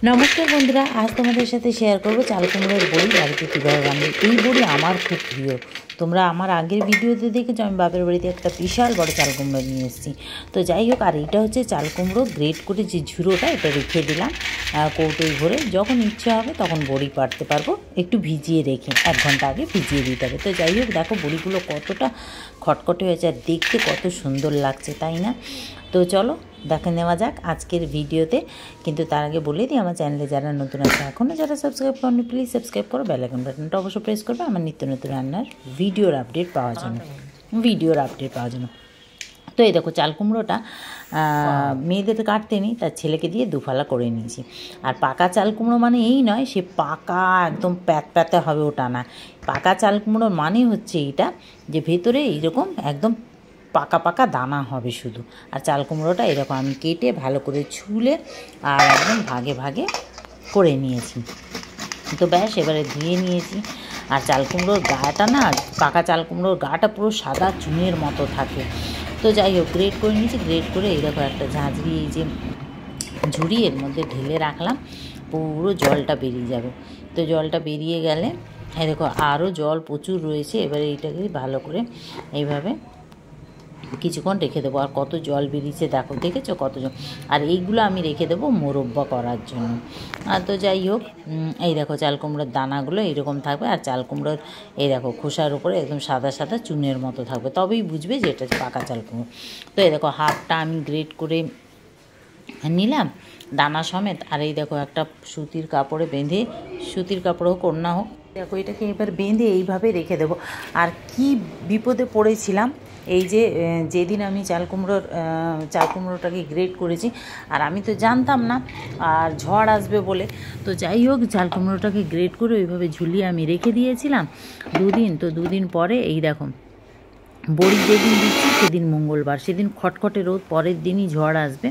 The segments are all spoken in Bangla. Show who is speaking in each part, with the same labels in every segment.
Speaker 1: নমস্কার বন্ধুরা, আজ তোমাদের সাথে শেয়ার করব চাল কুমড়োর বড়ি বাড়িতে কীভাবে বানাই। এই বড়ি আমার খুব প্রিয়। তোমরা আমার আগের ভিডিওতে দেখেছো আমি বাপের বাড়িতে একটা বিশাল বড় চাল কুমড়ো নিয়ে এসেছি। তো যাই হোক, আর এইটা হচ্ছে চাল কুমড়ো গ্রেট করে যে ঝুড়োটা, এটা রেখে দিলাম কৌটোয় ভরে। যখন ইচ্ছা হবে তখন বড়ি পাড়তে পারবো, একটু ভিজিয়ে রেখে 1 ঘন্টা আগে ভিজিয়ে দিতে হবে। তো যাই হোক, দেখো বড়িগুলো কতটা খটখটে হয়েছে আর দেখতে কত সুন্দর লাগছে, তাই না? তো চলো দেখে নেওয়া যাক আজকের ভিডিওতে। কিন্তু তার আগে বলে দিই, আমার চ্যানেলে যারা নতুন আছে, এখনও যারা সাবস্ক্রাইব করেনি প্লিজ সাবস্ক্রাইব করো, বেল আইকন বাটনটা অবশ্যই প্রেস করবে আমার নিত্য নতুন রান্নার ভিডিওর আপডেট পাওয়ার জন্য। তো এই দেখো চাল কুমড়োটা মেয়েদের কাটতে নিই, তার ছেলেকে দিয়ে দুফালা করে নিয়েছি। আর পাকা চাল কুমড়ো মানে এই নয় সে পাকা একদম প্যাতে হবে, ওটা না। পাকা চাল কুমড়োর মানে হচ্ছে এইটা, যে ভেতরে এইরকম একদম পাকা পাকা দানা হবে শুধু। আর চাল কুমড়োটা এরকম আমি কেটে ভালো করে ছুলে আর একদম ভাগে ভাগে করে নিয়েছি। তো ব্যাস, এবারে ধুয়ে নিয়েছি। আর চাল কুমড়োর গাটা না, পাকা চাল কুমড়োর গাটা পুরো সাদা চুনের মতো থাকে। তো যাই হোক, গ্রেট করে নিয়েছি। গ্রেট করে এইরকম একটা ঝাঁঝরি, এই যে ঝুড়ি, এর মধ্যে ঢেলে রাখলাম, পুরো জলটা বেরিয়ে যাবে। তো জলটা বেরিয়ে গেলে এই দেখো আরও জল প্রচুর রয়েছে। এবারে এইটাকে ভালো করে এইভাবে কিছুক্ষণ রেখে দেবো। আর কত জল বেরিয়েছে দেখো, দেখেছো কত জল। আর এইগুলো আমি রেখে দেবো মোরব্বা করার জন্য। আর তো যাই হোক, এই দেখো চাল কুমড়োর দানাগুলো এইরকম থাকবে। আর চাল কুমড়োর এই দেখো খোসার উপরে একদম সাদা সাদা চুনের মতো থাকবে, তবেই বুঝবে যে এটা পাকা চাল কুমড়ো। তো এই দেখো হাফটা আমি গ্রেট করে নিলাম দানা সমেত। আর এই দেখো একটা সুতির কাপড়ে বেঁধে, সুতির কাপড় হোক ওড়না হোক, দেখো এটাকে এবার বেঁধে এইভাবে রেখে দেবো। আর কি বিপদে পড়েছিলাম, এই যে যেদিন আমি চাল কুমড়োটাকে গ্রেট করেছি, আর আমি তো জানতাম না আর ঝড় আসবে বলে। তো যাই হোক, চাল কুমড়োটাকে গ্রেট করে ওইভাবে ঝুলিয়ে আমি রেখে দিয়েছিলাম 2 দিন। তো 2 দিন পরে এই দেখো বড়ি যেদিন দিচ্ছি সেদিন মঙ্গলবার, সেদিন খটখটে রোদ, পরের দিনই ঝড় আসবে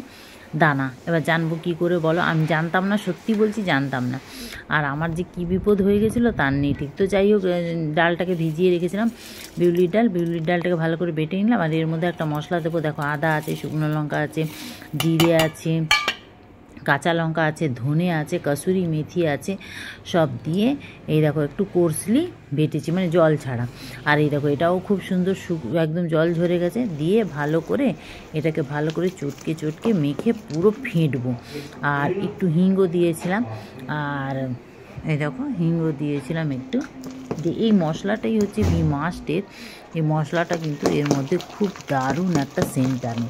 Speaker 1: দানা। এবার জানবো কী করে বলো? আমি জানতাম না, সত্যি বলছি জানতাম না। আর আমার যে কী বিপদ হয়ে গেছিলো তার নেই ঠিক। তো যাই হোক, ডালটাকে ভিজিয়ে রেখেছিলাম, বিউলির ডালটাকে ভালো করে বেটে নিলাম। আর এর মধ্যে একটা মশলা দেবো, দেখো আদা আছে, শুকনো লঙ্কা আছে, জিরে আছে, কাঁচা লঙ্কা আছে, ধনে আছে, কসুরি মেথি আছে, সব দিয়ে এই দেখো একটু কোর্সলি বেটেছি, মানে জল ছাড়া। আর এই দেখো এটাও খুব সুন্দর একদম জল ঝরে গেছে। দিয়ে ভালো করে এটাকে ভালো করে চটকে মেখে পুরো ফেটবো। আর একটু হিংও দিয়েছিলাম, আর এই দেখো হিংও দিয়েছিলাম একটু। দিয়ে এই মশলাটাই হচ্ছে মাস্টের, এই মশলাটা কিন্তু এর মধ্যে খুব দারুণ একটা সেন্ট আনে।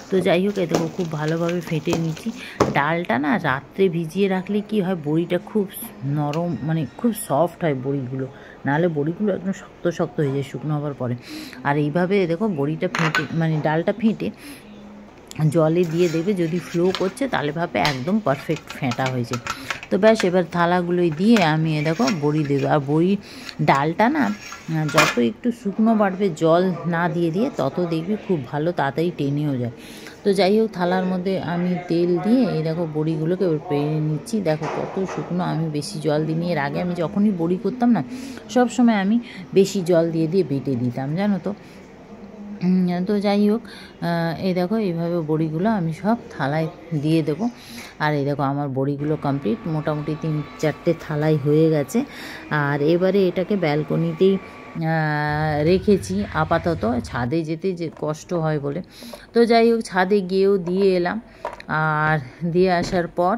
Speaker 1: তো যাই হোক, এ দেখো খুব ভালোভাবে ফেটে নিচ্ছি। ডালটা না রাত্রে ভিজিয়ে রাখলে কি হয়, বড়িটা খুব নরম, মানে খুব সফট হয় বড়িগুলো, নাহলে বড়িগুলো একদম শক্ত শক্ত হয়ে যায় শুকনো হওয়ার পরে। আর এইভাবে দেখো বড়িটা ফেটে, মানে ডালটা ফেটে জলে দিয়ে দেবে, যদি ফ্লো করছে তাহলে ভাবে একদম পারফেক্ট ফেটা হয়েছে। তো ব্যাস, এবার থালাগুলোই দিয়ে আমি দেখো বড়ি দেবো। আর বড়ি ডালটা না যত একটু শুকনো বাড়বে জল না দিয়ে তত দেখবি খুব ভালো তাড়াতাড়ি টেনেও যায়। তো যাই হোক, থালার মধ্যে আমি তেল দিয়ে এই দেখো বড়িগুলোকে পেরে নিচ্ছি। দেখো কত শুকনো, আমি বেশি জল দিইনি। এর আগে আমি যখনই বড়ি করতাম না, সব সময় আমি বেশি জল দিয়ে বেটে দিতাম, জানো তো। তো যাই হোক, এই দেখো এইভাবে বড়িগুলো আমি সব থালায় দিয়ে দেবো। আর এই দেখো আমার বড়িগুলো কমপ্লিট, মোটামুটি 3-4টে থালায় হয়ে গেছে। আর এবারে এটাকে ব্যালকনিতেই রেখেছি আপাতত, ছাদে যেতে যে কষ্ট হয় বলে। তো যাই হোক, ছাদে গিয়েও দিয়ে এলাম। আর দিয়ে আসার পর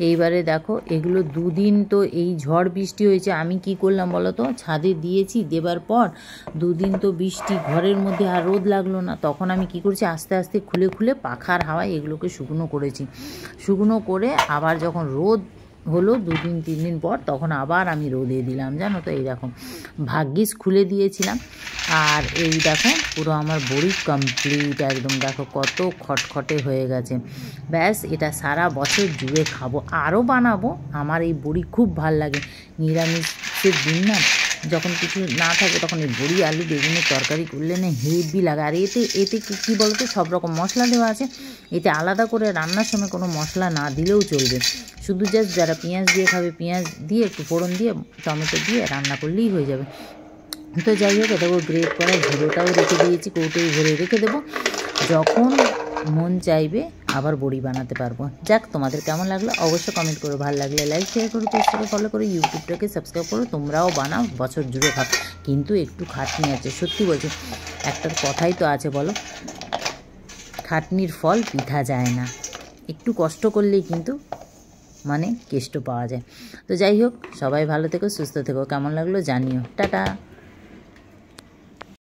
Speaker 1: এইবারে দেখো এগুলো 2 দিন তো এই ঝড় বৃষ্টি হয়েছে। আমি কি করলাম বলো তো, ছাদে দিয়েছি, দেবার পর 2 দিন তো বৃষ্টি, ঘরের মধ্যে আর রোদ লাগলো না। তখন আমি কি করেছি, আস্তে আস্তে খুলে পাখার হাওয়ায় এগুলোকে শুকনো করেছি। শুকনো করে আবার যখন রোদ হলো 2 দিন 3 দিন পর, তখন আবার আমি রোদে দিলাম, জানো তো। এই দেখো ভাগ্যিস খুলে দিয়েছিলাম। আর এই দেখো পুরো আমার বড়ি কমপ্লিট একদম, দেখো কত খটখটে হয়ে গেছে। ব্যাস, এটা সারা বছর জুড়ে খাবো, আরও বানাবো। আমার এই বড়ি খুব ভাল লাগে। নিরামিষের দিন না, যখন কিছু না থাকে তখন এই বড়ি আলু বেগুনের তরকারি করলে না হেভি লাগে। আর এতে কী বলতো, সব রকম মশলা দেওয়া আছে। এতে আলাদা করে রান্নার সময় কোনো মশলা না দিলেও চলবে, শুধু জাস্ট যারা পেঁয়াজ দিয়ে খাবে পেঁয়াজ দিয়ে একটু ফোড়ন দিয়ে টমেটো দিয়ে রান্না করলেই হয়ে যাবে। তো যাই হোক, দেখো গ্রেট করা ঝুড়োটাও রেখে দিয়েছি, কৌটোয় ভরে রেখে দেবো। যখন মন চাইবে আবার বড়ি বানাতে পারবো। যাক, তোমাদের কেমন লাগলো অবশ্যই কমেন্ট করো, ভালো লাগলে লাইক শেয়ার করো, পেজটাকে ফলো করো, ইউটিউবটাকে সাবস্ক্রাইব করো। তোমরাও বানাও, বছর জুড়ে খাও, কিন্তু একটু খাটনি আছে, সত্যি বলছি। একটা কথাই তো আছে বলো, খাটনির ফল পিঠা যায় না। একটু কষ্ট করলেই কিন্তু মানে কেষ্ট পাওয়া যায়। তো যাই হোক, সবাই ভালো থেকো, সুস্থ থেকো, কেমন লাগলো জানিও। টাটা।